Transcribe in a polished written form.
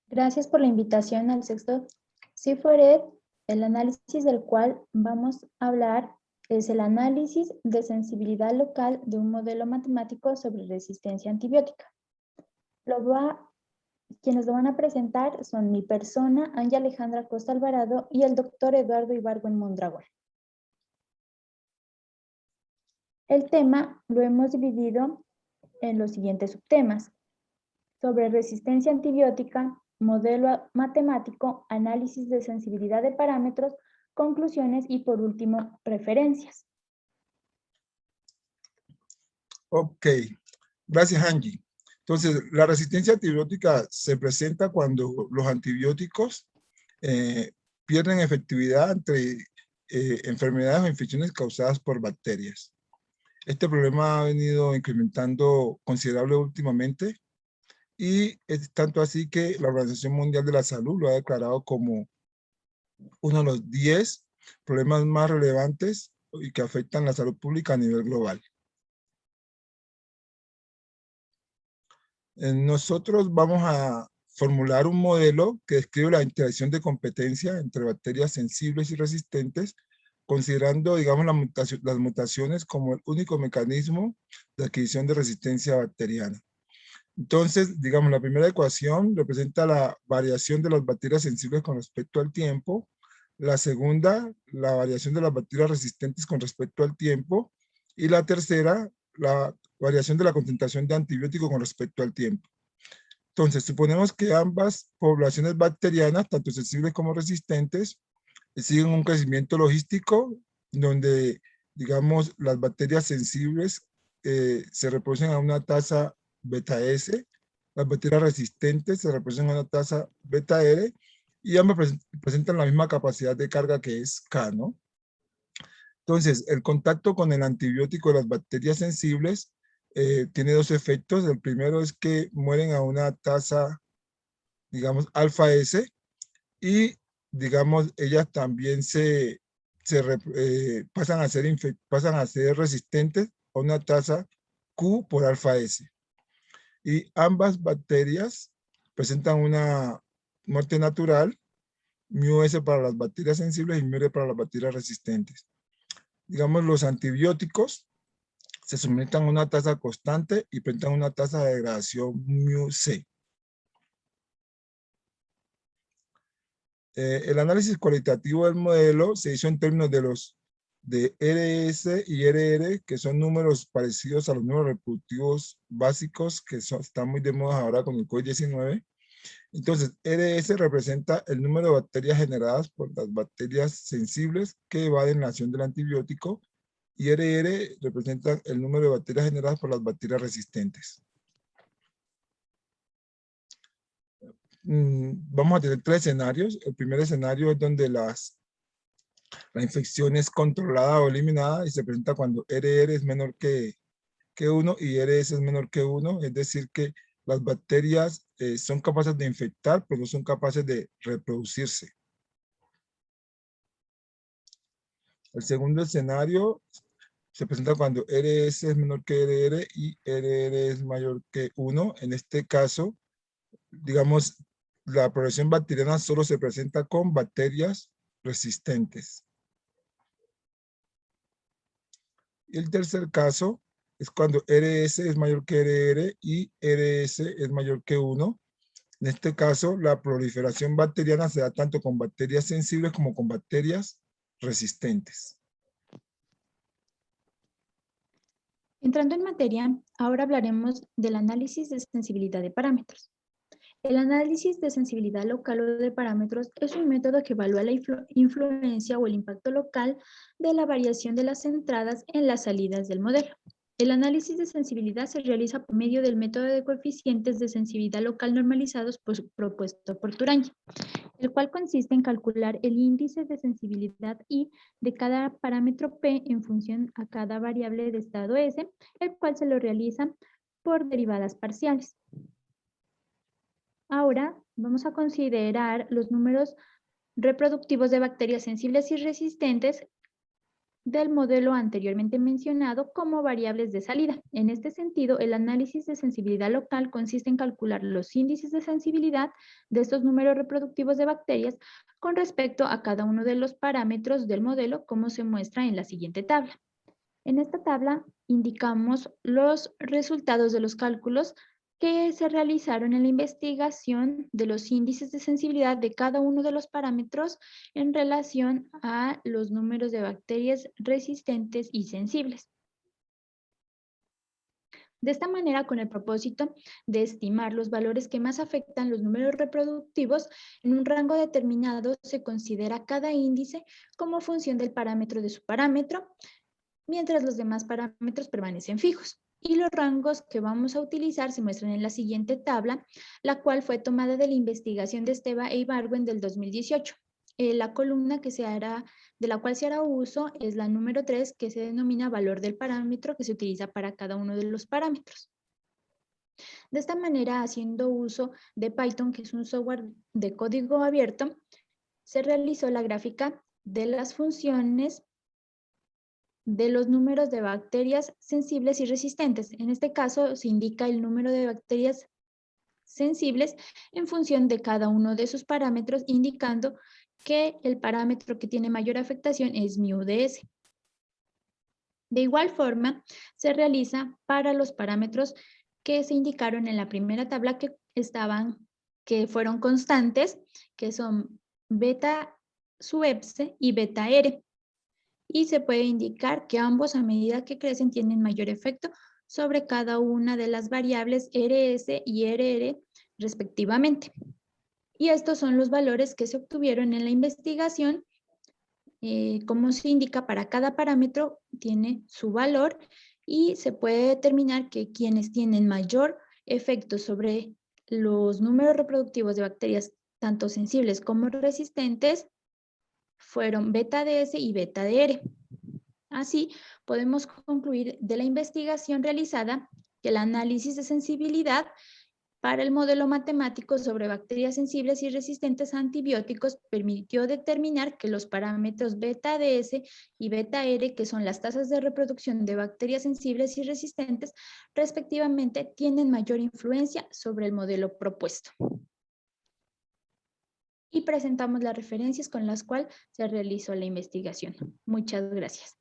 Gracias por la invitación al sexto CIFORED. El análisis del cual vamos a hablar es el análisis de sensibilidad local de un modelo matemático sobre resistencia antibiótica. Quienes lo van a presentar son mi persona, Anja Alejandra Costa Alvarado, y el doctor Eduardo Ibargüen Mondragón. El tema lo hemos dividido en los siguientes subtemas: sobre resistencia antibiótica, modelo matemático, análisis de sensibilidad de parámetros, conclusiones y, por último, referencias. Ok, gracias Angie. Entonces, la resistencia antibiótica se presenta cuando los antibióticos pierden efectividad ante enfermedades o infecciones causadas por bacterias. Este problema ha venido incrementando considerable últimamente y es tanto así que la Organización Mundial de la Salud lo ha declarado como uno de los 10 problemas más relevantes y que afectan la salud pública a nivel global. Nosotros vamos a formular un modelo que describe la interacción de competencia entre bacterias sensibles y resistentes, considerando, digamos, las mutaciones como el único mecanismo de adquisición de resistencia bacteriana. Entonces, digamos, la primera ecuación representa la variación de las bacterias sensibles con respecto al tiempo. La segunda, la variación de las bacterias resistentes con respecto al tiempo. Y la tercera, la variación de la concentración de antibiótico con respecto al tiempo. Entonces, suponemos que ambas poblaciones bacterianas, tanto sensibles como resistentes, siguen un crecimiento logístico donde, digamos, las bacterias sensibles se reproducen a una tasa beta S, las bacterias resistentes se reproducen a una tasa beta R y ambas presentan la misma capacidad de carga que es K, ¿no? Entonces, el contacto con el antibiótico de las bacterias sensibles tiene dos efectos. El primero es que mueren a una tasa, digamos, alfa S, y, digamos, ellas también pasan a ser resistentes a una tasa Q por alfa S. Y ambas bacterias presentan una muerte natural, mu S para las bacterias sensibles y mu R para las bacterias resistentes. Digamos, los antibióticos se someten a una tasa constante y presentan una tasa de degradación mu C. El análisis cualitativo del modelo se hizo en términos de RS y RR, que son números parecidos a los números reproductivos básicos que están muy de moda ahora con el COVID-19. Entonces, RS representa el número de bacterias generadas por las bacterias sensibles que evaden la acción del antibiótico, y RR representa el número de bacterias generadas por las bacterias resistentes. Vamos a tener tres escenarios. El primer escenario es donde la infección es controlada o eliminada y se presenta cuando RR es menor que 1 y RS es menor que 1, es decir que las bacterias son capaces de infectar, pero no son capaces de reproducirse. El segundo escenario se presenta cuando RS es menor que RR y RR es mayor que 1. En este caso, digamos, la progresión bacteriana solo se presenta con bacterias resistentes. Y el tercer caso es cuando RS es mayor que RR y RS es mayor que 1. En este caso, la proliferación bacteriana se da tanto con bacterias sensibles como con bacterias resistentes. Entrando en materia, ahora hablaremos del análisis de sensibilidad de parámetros. El análisis de sensibilidad local o de parámetros es un método que evalúa la influencia o el impacto local de la variación de las entradas en las salidas del modelo. El análisis de sensibilidad se realiza por medio del método de coeficientes de sensibilidad local normalizados propuesto por Turán, el cual consiste en calcular el índice de sensibilidad I de cada parámetro P en función a cada variable de estado S, el cual se lo realiza por derivadas parciales. Ahora vamos a considerar los números reproductivos de bacterias sensibles y resistentes del modelo anteriormente mencionado como variables de salida. En este sentido, el análisis de sensibilidad local consiste en calcular los índices de sensibilidad de estos números reproductivos de bacterias con respecto a cada uno de los parámetros del modelo, como se muestra en la siguiente tabla. En esta tabla indicamos los resultados de los cálculos que se realizaron en la investigación de los índices de sensibilidad de cada uno de los parámetros en relación a los números de bacterias resistentes y sensibles. De esta manera, con el propósito de estimar los valores que más afectan los números reproductivos, en un rango determinado se considera cada índice como función del parámetro de su parámetro, mientras los demás parámetros permanecen fijos. Y los rangos que vamos a utilizar se muestran en la siguiente tabla, la cual fue tomada de la investigación de Esteva e Ibargüen del 2018. La columna de la cual se hará uso es la número 3, que se denomina valor del parámetro que se utiliza para cada uno de los parámetros. De esta manera, haciendo uso de Python, que es un software de código abierto, se realizó la gráfica de las funciones de los números de bacterias sensibles y resistentes. En este caso, se indica el número de bacterias sensibles en función de cada uno de sus parámetros, indicando que el parámetro que tiene mayor afectación es mu de S. De igual forma, se realiza para los parámetros que se indicaron en la primera tabla que fueron constantes, que son beta sub epsilon y beta R. Y se puede indicar que ambos, a medida que crecen, tienen mayor efecto sobre cada una de las variables RS y RR respectivamente. Y estos son los valores que se obtuvieron en la investigación. Como se indica, para cada parámetro tiene su valor y se puede determinar que quienes tienen mayor efecto sobre los números reproductivos de bacterias, tanto sensibles como resistentes, fueron beta DS y beta DR. Así, podemos concluir de la investigación realizada que el análisis de sensibilidad para el modelo matemático sobre bacterias sensibles y resistentes a antibióticos permitió determinar que los parámetros beta DS y beta R, que son las tasas de reproducción de bacterias sensibles y resistentes, respectivamente, tienen mayor influencia sobre el modelo propuesto. Y presentamos las referencias con las cuales se realizó la investigación. Muchas gracias.